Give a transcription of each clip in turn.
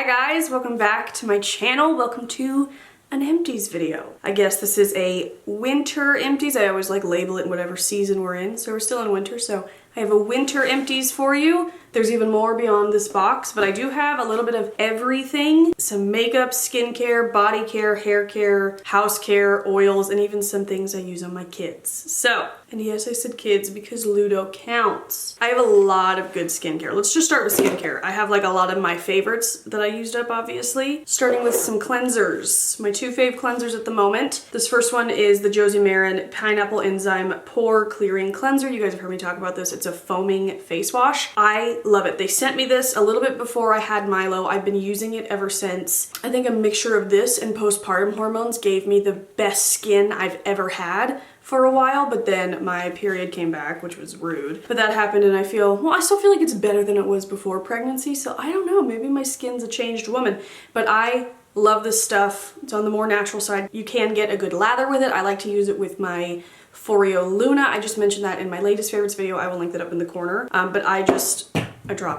Hi guys, welcome back to my channel. Welcome to an Empties video. I guess this is a winter Empties. I always like label it in whatever season we're in. So we're still in winter, so I have a winter Empties for you. There's even more beyond this box, but I do have a little bit of everything. Some makeup, skincare, body care, hair care, house care, oils, and even some things I use on my kids. So, and yes, I said kids because Ludo counts. I have a lot of good skincare. Let's just start with skincare. I have like a lot of my favorites that I used up, obviously. Starting with some cleansers. My two fave cleansers at the moment. This first one is the Josie Maran Pineapple Enzyme Pore Clearing Cleanser. You guys have heard me talk about this. It's a foaming face wash. I love it. They sent me this a little bit before I had Milo. I've been using it ever since. I think a mixture of this and postpartum hormones gave me the best skin I've ever had for a while, but then my period came back, which was rude. But that happened and I still feel like it's better than it was before pregnancy, so I don't know, maybe my skin's a changed woman. But I love this stuff. It's on the more natural side. You can get a good lather with it. I like to use it with my Foreo Luna. I just mentioned that in my latest favorites video. I will link that up in the corner. But I dropped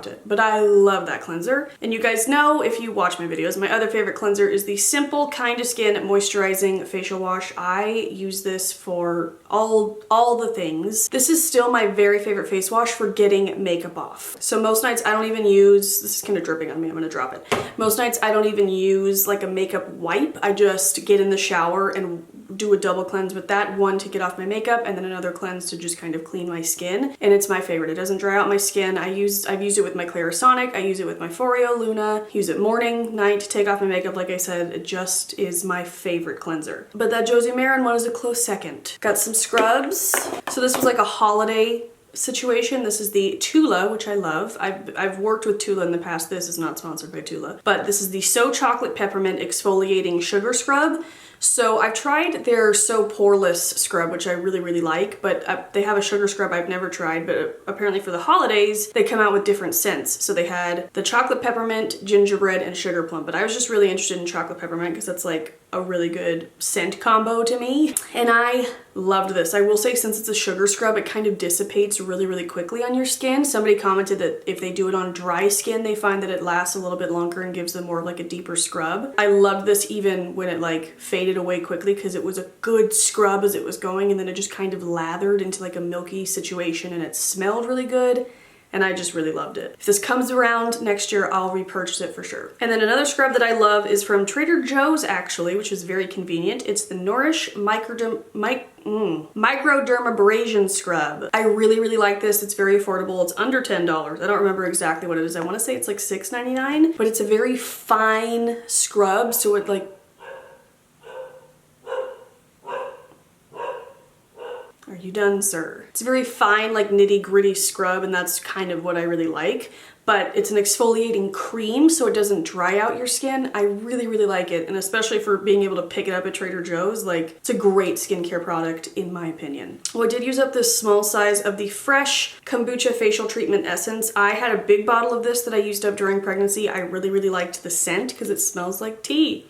it. But I love that cleanser. And you guys know, if you watch my videos, my other favorite cleanser is the Simple Kind of Skin Moisturizing Facial Wash. I use this for all the things. This is still my very favorite face wash for getting makeup off. So most nights I don't even use, this is kind of dripping on me, I'm gonna drop it. Most nights I don't even use like a makeup wipe. I just get in the shower and do a double cleanse with that, one to get off my makeup and then another cleanse to just kind of clean my skin. And it's my favorite. It doesn't dry out my skin. I've used it with my Clarisonic, I use it with my Foreo Luna, use it morning, night, take off my makeup. Like I said, it just is my favorite cleanser. But that Josie Maran one is a close second. Got some scrubs. So this was like a holiday situation. This is the Tula, which I love. I've worked with Tula in the past. This is not sponsored by Tula. But this is the So Chocolate Peppermint Exfoliating Sugar Scrub. So I've tried their So Poreless scrub, which I really like, but they have a sugar scrub I've never tried, but apparently for the holidays, they come out with different scents. So they had the chocolate peppermint, gingerbread, and sugar plum, but I was just really interested in chocolate peppermint because that's like a really good scent combo to me. And I loved this. I will say, since it's a sugar scrub, it kind of dissipates really quickly on your skin. Somebody commented that if they do it on dry skin, they find that it lasts a little bit longer and gives them more of like a deeper scrub. I loved this even when it like faded away quickly because it was a good scrub as it was going, and then it just kind of lathered into like a milky situation and it smelled really good. And I just really loved it. If this comes around next year, I'll repurchase it for sure. And then another scrub that I love is from Trader Joe's actually, which is very convenient. It's the Nourish Microdermabrasion Scrub. I really like this. It's very affordable. It's under $10. I don't remember exactly what it is. I want to say it's like $6.99, but it's a very fine scrub, so it like, are you done, sir? It's a very fine, like nitty-gritty scrub, and that's kind of what I really like. But it's an exfoliating cream, so it doesn't dry out your skin. I really like it, and especially for being able to pick it up at Trader Joe's, like, it's a great skincare product in my opinion. Well, I did use up this small size of the Fresh Kombucha Facial Treatment Essence. I had a big bottle of this that I used up during pregnancy. I really liked the scent because it smells like tea.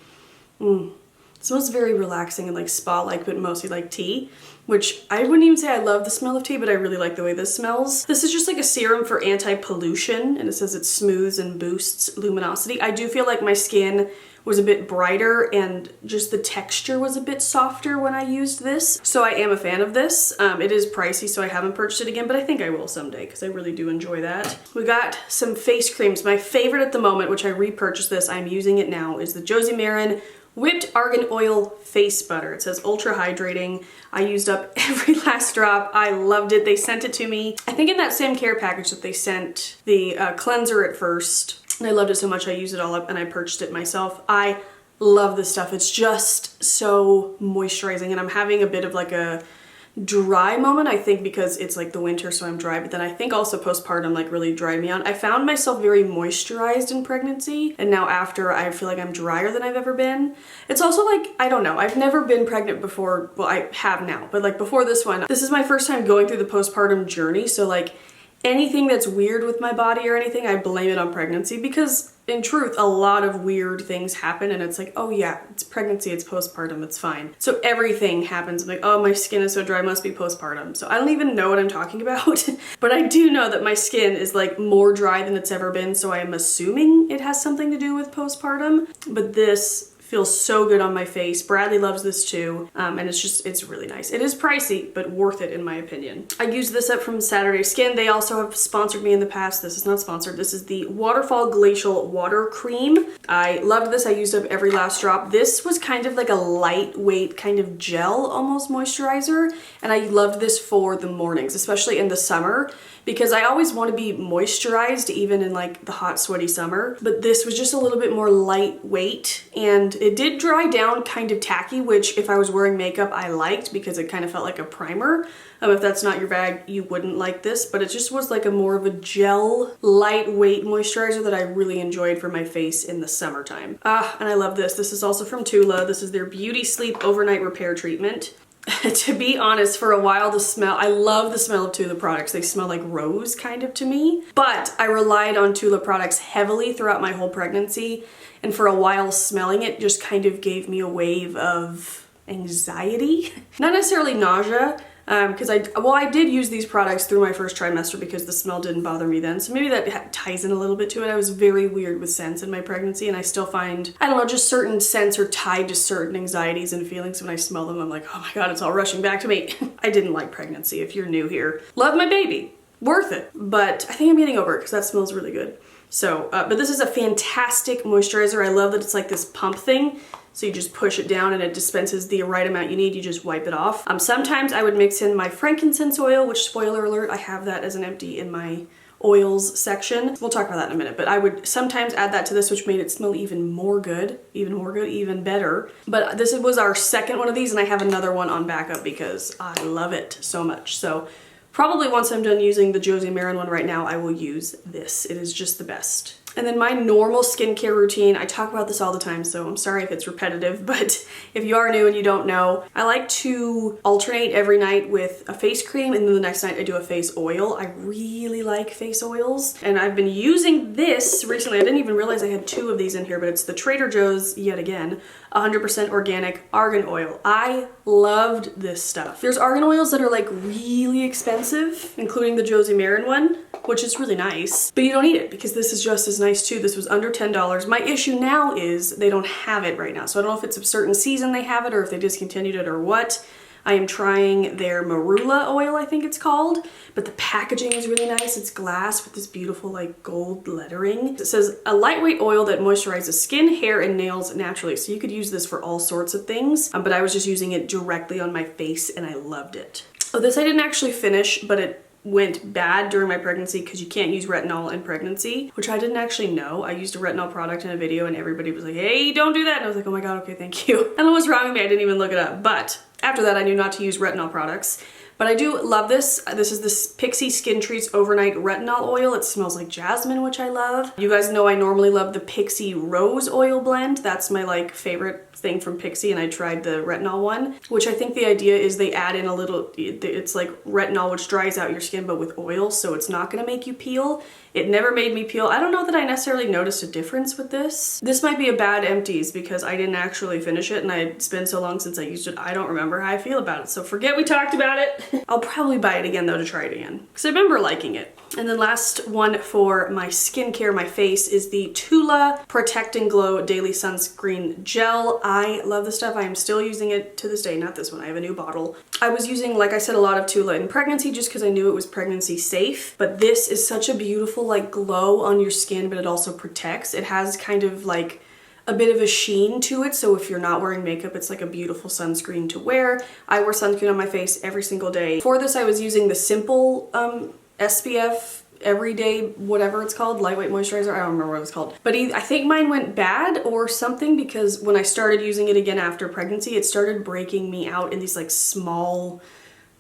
It smells very relaxing and like spa-like, but mostly like tea, which I wouldn't even say I love the smell of tea, but I really like the way this smells. This is just like a serum for anti-pollution, and it says it smooths and boosts luminosity. I do feel like my skin was a bit brighter and just the texture was a bit softer when I used this. So I am a fan of this. It is pricey, so I haven't purchased it again, but I think I will someday because I really do enjoy that. We got some face creams. My favorite at the moment, which I repurchased this, I'm using it now, is the Josie Maran Whipped Argan Oil Face Butter. It says ultra hydrating. I used up every last drop. I loved it. They sent it to me, I think in that same care package that they sent the cleanser at first. And I loved it so much I used it all up and I purchased it myself. I love this stuff. It's just so moisturizing, and I'm having a bit of like a dry moment, I think because it's like the winter, so I'm dry, but then I think also postpartum like really dried me out. I found myself very moisturized in pregnancy, and now after I feel like I'm drier than I've ever been. It's also like, I don't know, I've never been pregnant before. Well, I have now, but like before this one, this is my first time going through the postpartum journey, so like anything that's weird with my body or anything, I blame it on pregnancy, because in truth, a lot of weird things happen and it's like, oh yeah, it's pregnancy, it's postpartum, it's fine. So everything happens. I'm like, oh, my skin is so dry, must be postpartum. So I don't even know what I'm talking about, but I do know that my skin is like more dry than it's ever been, so I am assuming it has something to do with postpartum. But this feels so good on my face. Bradley loves this too, and it's really nice. It is pricey, but worth it in my opinion. I used this up from Saturday Skin. They also have sponsored me in the past. This is not sponsored. This is the Waterfall Glacial Water Cream. I loved this. I used up every last drop. This was kind of like a lightweight kind of gel almost moisturizer, and I loved this for the mornings, especially in the summer, because I always want to be moisturized even in like the hot sweaty summer, but this was just a little bit more lightweight, and it did dry down kind of tacky, which if I was wearing makeup I liked because it kind of felt like a primer. If that's not your bag, you wouldn't like this, but it just was like a more of a gel lightweight moisturizer that I really enjoyed for my face in the summertime. And I love this. This is also from Tula. This is their Beauty Sleep Overnight Repair Treatment. To be honest, for a while I love the smell of Tula products. They smell like rose kind of to me, but I relied on Tula products heavily throughout my whole pregnancy, and for a while smelling it just kind of gave me a wave of anxiety. Not necessarily nausea, because I did use these products through my first trimester because the smell didn't bother me then, so maybe that ties in a little bit to it. I was very weird with scents in my pregnancy, and I still find, I don't know, just certain scents are tied to certain anxieties and feelings. When I smell them, I'm like, oh my god, it's all rushing back to me. I didn't like pregnancy, if you're new here. Love my baby, worth it, but I think I'm getting over it because that smells really good. So, but this is a fantastic moisturizer. I love that it's like this pump thing. So you just push it down and it dispenses the right amount you need. You just wipe it off. Sometimes I would mix in my frankincense oil, which, spoiler alert, I have that as an empty in my oils section. We'll talk about that in a minute, but I would sometimes add that to this, which made it smell even good, even better. But this was our second one of these, and I have another one on backup because I love it so much. So probably once I'm done using the Josie Maran one right now, I will use this. It is just the best. And then my normal skincare routine, I talk about this all the time, so I'm sorry if it's repetitive, but if you are new and you don't know, I like to alternate every night with a face cream, and then the next night I do a face oil. I really like face oils, and I've been using this recently. I didn't even realize I had two of these in here, but it's the Trader Joe's, yet again, 100% organic argan oil. I loved this stuff. There's argan oils that are like really expensive, including the Josie Maran one, which is really nice, but you don't need it because this is just as nice too. This was under $10. My issue now is they don't have it right now, so I don't know if it's a certain season they have it or if they discontinued it or what. I am trying their marula oil, I think it's called, but the packaging is really nice. It's glass with this beautiful like gold lettering. It says a lightweight oil that moisturizes skin, hair, and nails naturally. So you could use this for all sorts of things, but I was just using it directly on my face and I loved it. Oh, this I didn't actually finish, but it went bad during my pregnancy because you can't use retinol in pregnancy, which I didn't actually know. I used a retinol product in a video and everybody was like, hey, don't do that. And I was like, oh my god, okay, thank you. I don't know what's wrong with me, I didn't even look it up. But after that, I knew not to use retinol products. But I do love this. This is this Pixi Skin Treats Overnight Retinol Oil. It smells like jasmine, which I love. You guys know I normally love the Pixi Rose Oil Blend. That's my like favorite thing from Pixi, and I tried the retinol one, which I think the idea is they add in a little, it's like retinol which dries out your skin but with oil, so it's not gonna make you peel. It never made me peel. I don't know that I necessarily noticed a difference with this. This might be a bad Empties because I didn't actually finish it and it's been so long since I used it, I don't remember how I feel about it. So forget we talked about it. I'll probably buy it again though to try it again because I remember liking it. And then last one for my skincare, my face, is the Tula Protect and Glow Daily Sunscreen Gel. I love this stuff. I am still using it to this day. Not this one, I have a new bottle. I was using, like I said, a lot of Tula in pregnancy just because I knew it was pregnancy safe. But this is such a beautiful like glow on your skin, but it also protects. It has kind of like a bit of a sheen to it, so if you're not wearing makeup, it's like a beautiful sunscreen to wear. I wear sunscreen on my face every single day. For this, I was using the Simple SPF everyday, whatever it's called, lightweight moisturizer. I don't remember what it was called. But I think mine went bad or something because when I started using it again after pregnancy, it started breaking me out in these like small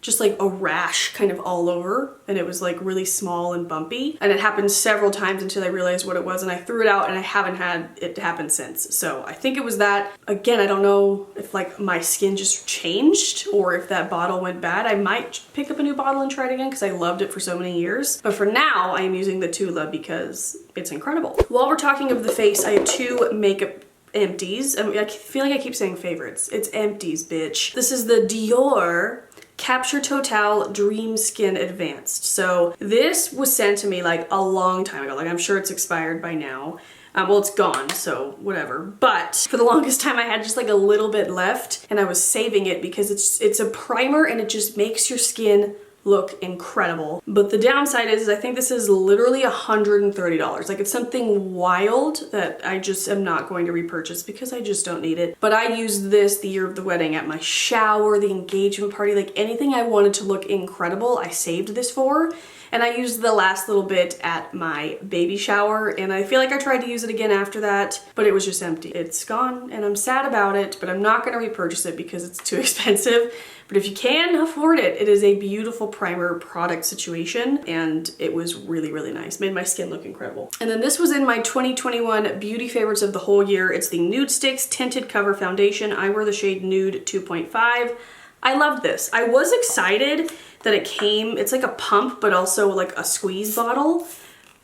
just like a rash kind of all over, and it was like really small and bumpy, and it happened several times until I realized what it was, and I threw it out, and I haven't had it happen since. So I think it was that. Again, I don't know if like my skin just changed or if that bottle went bad. I might pick up a new bottle and try it again because I loved it for so many years, but for now I am using the Tula because it's incredible. While we're talking of the face, I have two makeup empties. I feel like I keep saying favorites. It's empties, bitch. This is the Dior Capture Total Dream Skin Advanced. So this was sent to me like a long time ago. Like, I'm sure it's expired by now. Well, it's gone, so whatever. But for the longest time I had just like a little bit left, and I was saving it because it's a primer and it just makes your skin look incredible. But the downside is I think this is literally $130. Like, it's something wild that I just am not going to repurchase because I just don't need it. But I used this the year of the wedding, at my shower, the engagement party, like anything I wanted to look incredible, I saved this for. And I used the last little bit at my baby shower, and I feel like I tried to use it again after that, but it was just empty. It's gone, and I'm sad about it, but I'm not gonna repurchase it because it's too expensive. But if you can afford it, it is a beautiful primer product situation, and it was really, really nice. Made my skin look incredible. And then this was in my 2021 beauty favorites of the whole year. It's the Nude Sticks Tinted Cover Foundation. I wear the shade Nude 2.5. I loved this. I was excited that it came, it's like a pump, but also like a squeeze bottle.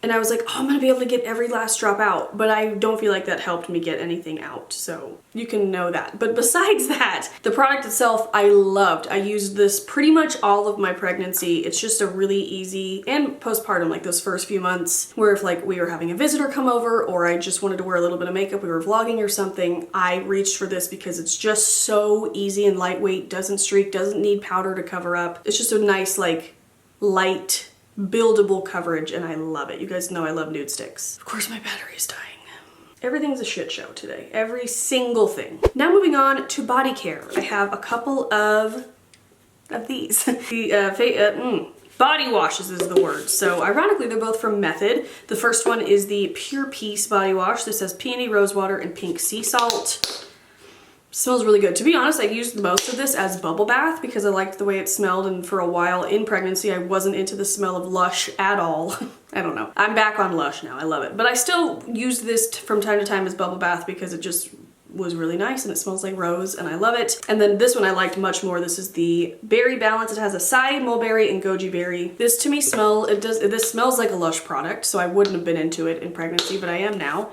And I was like, oh, I'm gonna be able to get every last drop out, but I don't feel like that helped me get anything out, so you can know that. But besides that, the product itself I loved. I used this pretty much all of my pregnancy. It's just a really easy, and postpartum, like those first few months, where if like we were having a visitor come over or I just wanted to wear a little bit of makeup, we were vlogging or something, I reached for this because it's just so easy and lightweight, doesn't streak, doesn't need powder to cover up. It's just a nice, like, light, buildable coverage, and I love it. You guys know I love nude sticks. Of course, my battery is dying. Everything's a shit show today. Every single thing. Now moving on to body care. I have a couple of these. The body washes is the word. So ironically, they're both from Method. The first one is the Pure Peace body wash. This has peony rose water and pink sea salt. Smells really good. To be honest, I used most of this as bubble bath because I liked the way it smelled, and for a while in pregnancy I wasn't into the smell of Lush at all. I don't know. I'm back on Lush now. I love it. But I still used this from time to time as bubble bath because it just was really nice and it smells like rose and I love it. And then this one I liked much more. This is the Berry Balance. It has acai, mulberry, and goji berry. This to me this smells like a Lush product, so I wouldn't have been into it in pregnancy, but I am now.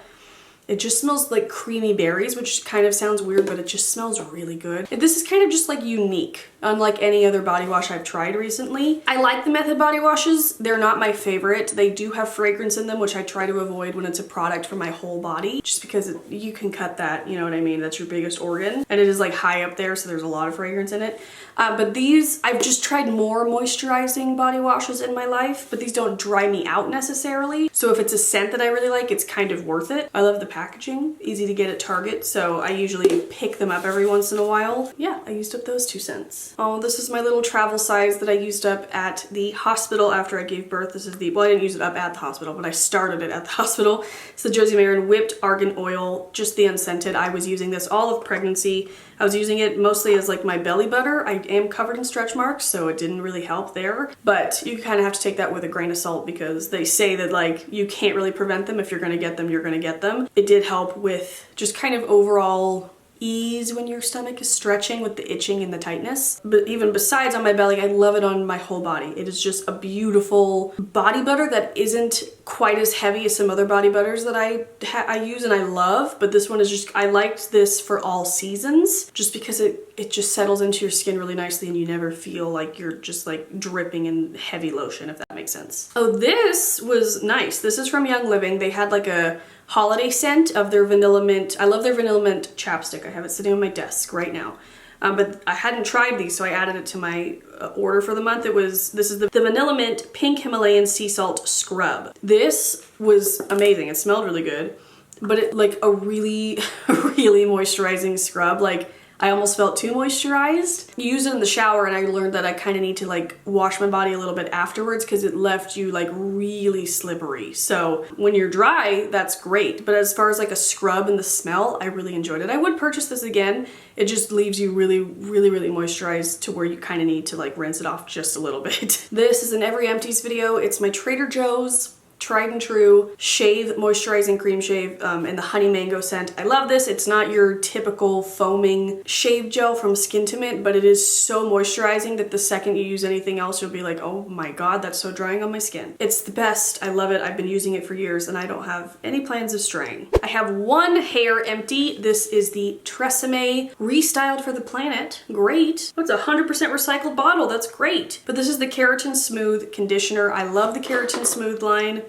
It just smells like creamy berries, which kind of sounds weird, but it just smells really good. This is kind of just like unique, unlike any other body wash I've tried recently. I like the Method body washes. They're not my favorite. They do have fragrance in them, which I try to avoid when it's a product for my whole body, just because you can cut that, you know what I mean? That's your biggest organ. And it is like high up there, so there's a lot of fragrance in it. But these, I've just tried more moisturizing body washes in my life, but these don't dry me out necessarily. So if it's a scent that I really like, it's kind of worth it. I love the packaging, easy to get at Target, so I usually pick them up every once in a while. Yeah, I used up those 2 cents. Oh, this is my little travel size that I used up at the hospital after I gave birth. This is the, well, I didn't use it up at the hospital, but I started it at the hospital. It's the Josie Maran Whipped Argan Oil, just the unscented. I was using this all of pregnancy. I was using it mostly as like my belly butter. I am covered in stretch marks, so it didn't really help there. But you kind of have to take that with a grain of salt because they say that like you can't really prevent them. If you're gonna get them, you're gonna get them. It did help with just kind of overall ease when your stomach is stretching with the itching and the tightness. But even besides on my belly, I love it on my whole body. It is just a beautiful body butter that isn't quite as heavy as some other body butters that I use and I love, but this one is just, I liked this for all seasons just because it just settles into your skin really nicely and you never feel like you're just like dripping in heavy lotion, if that makes sense. Oh, this was nice. This is from Young Living. They had like a holiday scent of their vanilla mint. I love their vanilla mint chapstick. I have it sitting on my desk right now. But I hadn't tried these, so I added it to my order for the month. This is the Vanilla Mint Pink Himalayan Sea Salt Scrub. This was amazing. It smelled really good, but it like a really, really moisturizing scrub. Like, I almost felt too moisturized. You use it in the shower and I learned that I kind of need to like wash my body a little bit afterwards because it left you like really slippery. So when you're dry, that's great. But as far as like a scrub and the smell, I really enjoyed it. I would purchase this again. It just leaves you really moisturized to where you kind of need to like rinse it off just a little bit. This is an every Empties video. It's my Trader Joe's tried and true shave moisturizing cream shave in the honey mango scent. I love this. It's not your typical foaming shave gel from Skin to Mint, but it is so moisturizing that the second you use anything else, you'll be like, oh my god, that's so drying on my skin. It's the best. I love it. I've been using it for years and I don't have any plans of straying. I have one hair empty. This is the Tresemme Restyled for the Planet. Great. It's a 100% recycled bottle. That's great. But this is the Keratin Smooth Conditioner. I love the Keratin Smooth line.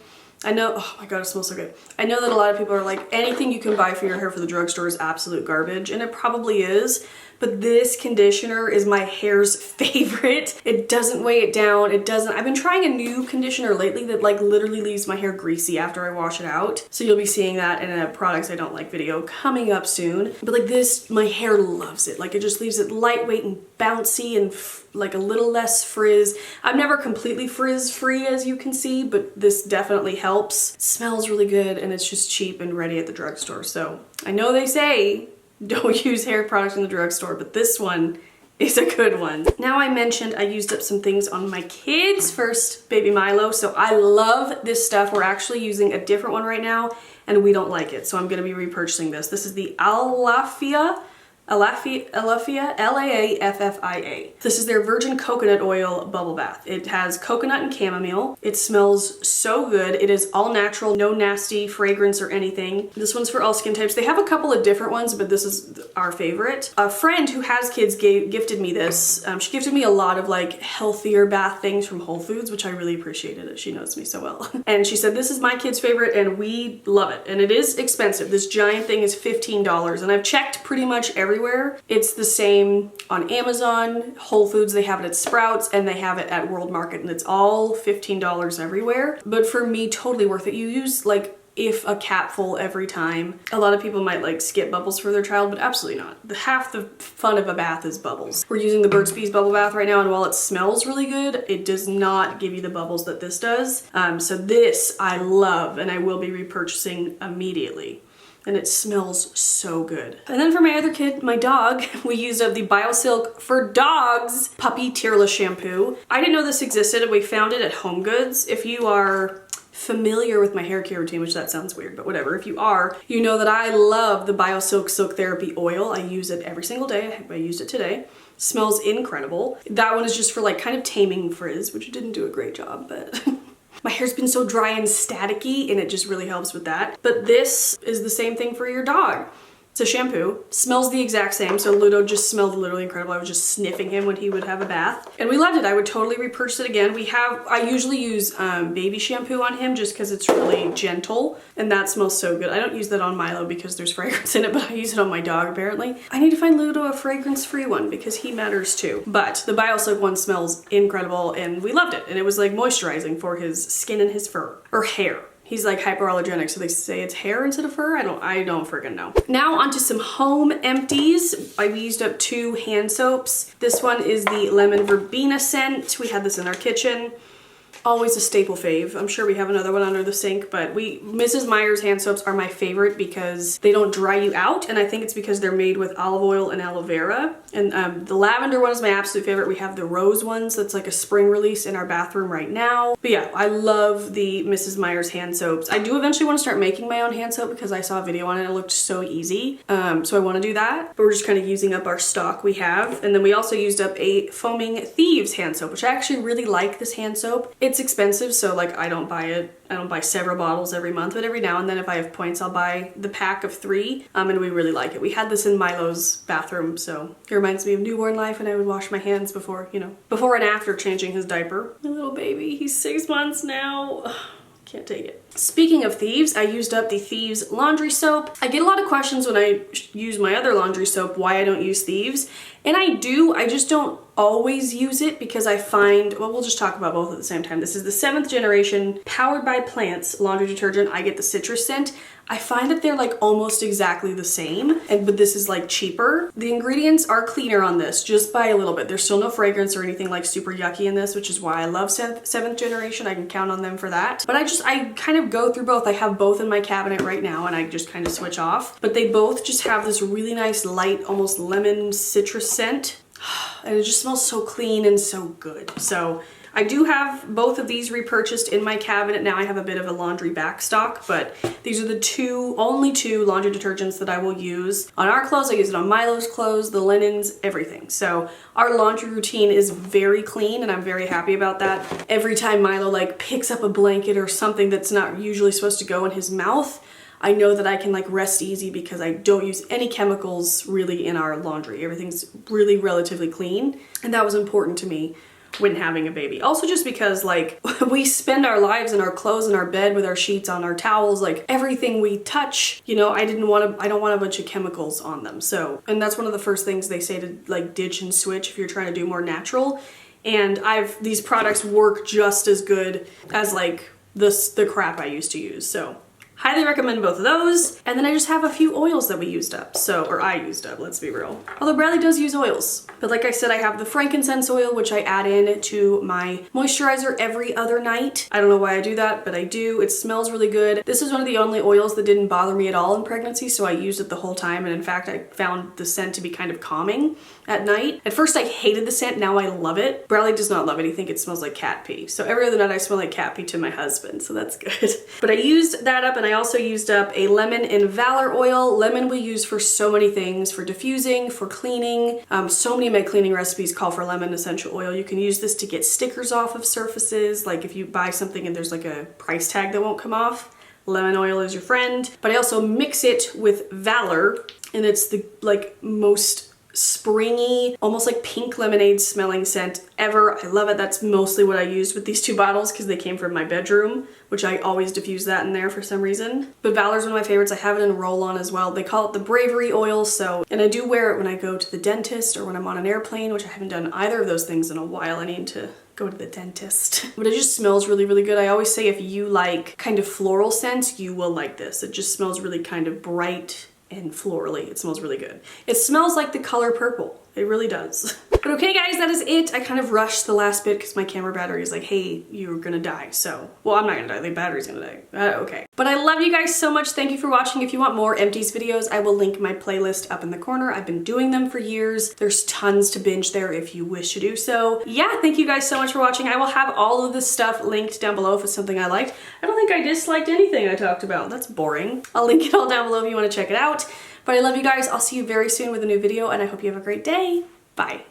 I know, oh my god, it smells so good. I know that a lot of people are like, anything you can buy for your hair for the drugstore is absolute garbage, and it probably is, but this conditioner is my hair's favorite. It doesn't weigh it down. It doesn't, I've been trying a new conditioner lately that like literally leaves my hair greasy after I wash it out. So you'll be seeing that in a products I don't like video coming up soon. But like this, my hair loves it. Like it just leaves it lightweight and bouncy and like a little less frizz. I'm never completely frizz free as you can see, but this definitely helps. It smells really good and it's just cheap and ready at the drugstore. So I know they say don't use hair products in the drugstore, but this one is a good one. Now I mentioned I used up some things on my kids. First, baby Milo. So I love this stuff. We're actually using a different one right now and we don't like it. So I'm gonna be repurchasing this. This is the Alaffia, L-A-A-F-F-I-A. This is their virgin coconut oil bubble bath. It has coconut and chamomile. It smells so good. It is all natural, no nasty fragrance or anything. This one's for all skin types. They have a couple of different ones, but this is our favorite. A friend who has kids gifted me this. She gifted me a lot of like healthier bath things from Whole Foods, which I really appreciated it. She knows me so well. And she said, this is my kid's favorite and we love it. And it is expensive. This giant thing is $15 and I've checked pretty much everywhere. It's the same on Amazon, Whole Foods, they have it at Sprouts, and they have it at World Market, and it's all $15 everywhere. But for me, totally worth it. You use like if a capful every time. A lot of people might like skip bubbles for their child, but absolutely not. Half the fun of a bath is bubbles. We're using the Burt's Bees bubble bath right now, and while it smells really good, it does not give you the bubbles that this does. So this I love, and I will be repurchasing immediately. And it smells so good. And then for my other kid, my dog, we used up the BioSilk for Dogs Puppy Tearless Shampoo. I didn't know this existed and we found it at Home Goods. If you are familiar with my hair care routine, which that sounds weird, but whatever. If you are, you know that I love the BioSilk Silk Therapy Oil. I use it every single day. I used it today. Smells incredible. That one is just for like kind of taming frizz, which didn't do a great job, but my hair's been so dry and staticky and it just really helps with that. But this is the same thing for your dog. It's a shampoo, smells the exact same, so Ludo just smelled literally incredible. I was just sniffing him when he would have a bath. And we loved it. I would totally repurchase it again. I usually use baby shampoo on him just because it's really gentle, and that smells so good. I don't use that on Milo because there's fragrance in it, but I use it on my dog apparently. I need to find Ludo a fragrance-free one because he matters too. But the BioSilk one smells incredible and we loved it. And it was like moisturizing for his skin and his fur, or hair. He's like hyperallergenic, so they say it's hair instead of fur. I don't freaking know. Now onto some home empties. I used up 2 hand soaps. This one is the Lemon Verbena scent. We had this in our kitchen. Always a staple fave. I'm sure we have another one under the sink, but Mrs. Meyer's hand soaps are my favorite because they don't dry you out, and I think it's because they're made with olive oil and aloe vera. And the lavender one is my absolute favorite. We have the rose ones that's like a spring release in our bathroom right now. But yeah, I love the Mrs. Meyer's hand soaps. I do eventually want to start making my own hand soap because I saw a video on it. It looked so easy. So I want to do that, but we're just kind of using up our stock we have. And then we also used up a Foaming Thieves hand soap, which I actually really like this hand soap. It's expensive, so like I don't buy it. I don't buy several bottles every month, but every now and then if I have points, I'll buy the pack of 3. And we really like it. We had this in Milo's bathroom, so it reminds me of newborn life, and I would wash my hands before, you know, before and after changing his diaper. My little baby, he's 6 months now. Ugh, can't take it. Speaking of Thieves, I used up the Thieves laundry soap. I get a lot of questions when I use my other laundry soap why I don't use Thieves. And I do, I just don't always use it because I find, well, we'll just talk about both at the same time. This is the 7th generation powered by plants laundry detergent. I get the citrus scent. I find that they're like almost exactly the same, but this is like cheaper. The ingredients are cleaner on this just by a little bit. There's still no fragrance or anything like super yucky in this, which is why I love 7th generation. I can count on them for that. But I kind of go through both. I have both in my cabinet right now and I just kind of switch off. But they both just have this really nice light, almost lemon citrus scent. And it just smells so clean and so good. So I do have both of these repurchased in my cabinet. Now I have a bit of a laundry backstock, but these are the only two laundry detergents that I will use on our clothes. I use it on Milo's clothes, the linens, everything. So our laundry routine is very clean and I'm very happy about that. Every time Milo like picks up a blanket or something that's not usually supposed to go in his mouth, I know that I can like rest easy because I don't use any chemicals really in our laundry. Everything's really relatively clean, and that was important to me when having a baby. Also just because like we spend our lives in our clothes in our bed with our sheets on our towels, like everything we touch, you know, I don't want a bunch of chemicals on them. So, and that's one of the first things they say to like ditch and switch if you're trying to do more natural. And these products work just as good as like the crap I used to use. So highly recommend both of those. And then I just have a few oils that we used up. Or I used up, let's be real. Although Bradley does use oils. But like I said, I have the frankincense oil, which I add in to my moisturizer every other night. I don't know why I do that, but I do. It smells really good. This is one of the only oils that didn't bother me at all in pregnancy, so I used it the whole time. And in fact, I found the scent to be kind of calming at night. At first I hated the scent, now I love it. Bradley does not love it, he thinks it smells like cat pee. So every other night I smell like cat pee to my husband, so that's good. But I used that up, and I also used up a lemon and Valor oil. Lemon we use for so many things, for diffusing, for cleaning. So many of my cleaning recipes call for lemon essential oil. You can use this to get stickers off of surfaces, like if you buy something and there's like a price tag that won't come off, lemon oil is your friend. But I also mix it with Valor, and it's the like most springy, almost like pink lemonade smelling scent ever. I love it. That's mostly what I used with these two bottles because they came from my bedroom, which I always diffuse that in there for some reason. But Valor's one of my favorites. I have it in roll-on as well. They call it the Bravery oil, and I do wear it when I go to the dentist or when I'm on an airplane, which I haven't done either of those things in a while. I need to go to the dentist. But it just smells really, really good. I always say if you like kind of floral scents, you will like this. It just smells really kind of bright and florally. It smells really good. It smells like the color purple. It really does. But okay guys, that is it. I kind of rushed the last bit because my camera battery is like, hey, you're gonna die. So, well, I'm not gonna die, the battery's gonna die. Okay. But I love you guys so much. Thank you for watching. If you want more Empties videos, I will link my playlist up in the corner. I've been doing them for years. There's tons to binge there if you wish to do so. Yeah, thank you guys so much for watching. I will have all of this stuff linked down below if it's something I liked. I don't think I disliked anything I talked about. That's boring. I'll link it all down below if you want to check it out. But I love you guys. I'll see you very soon with a new video, and I hope you have a great day. Bye.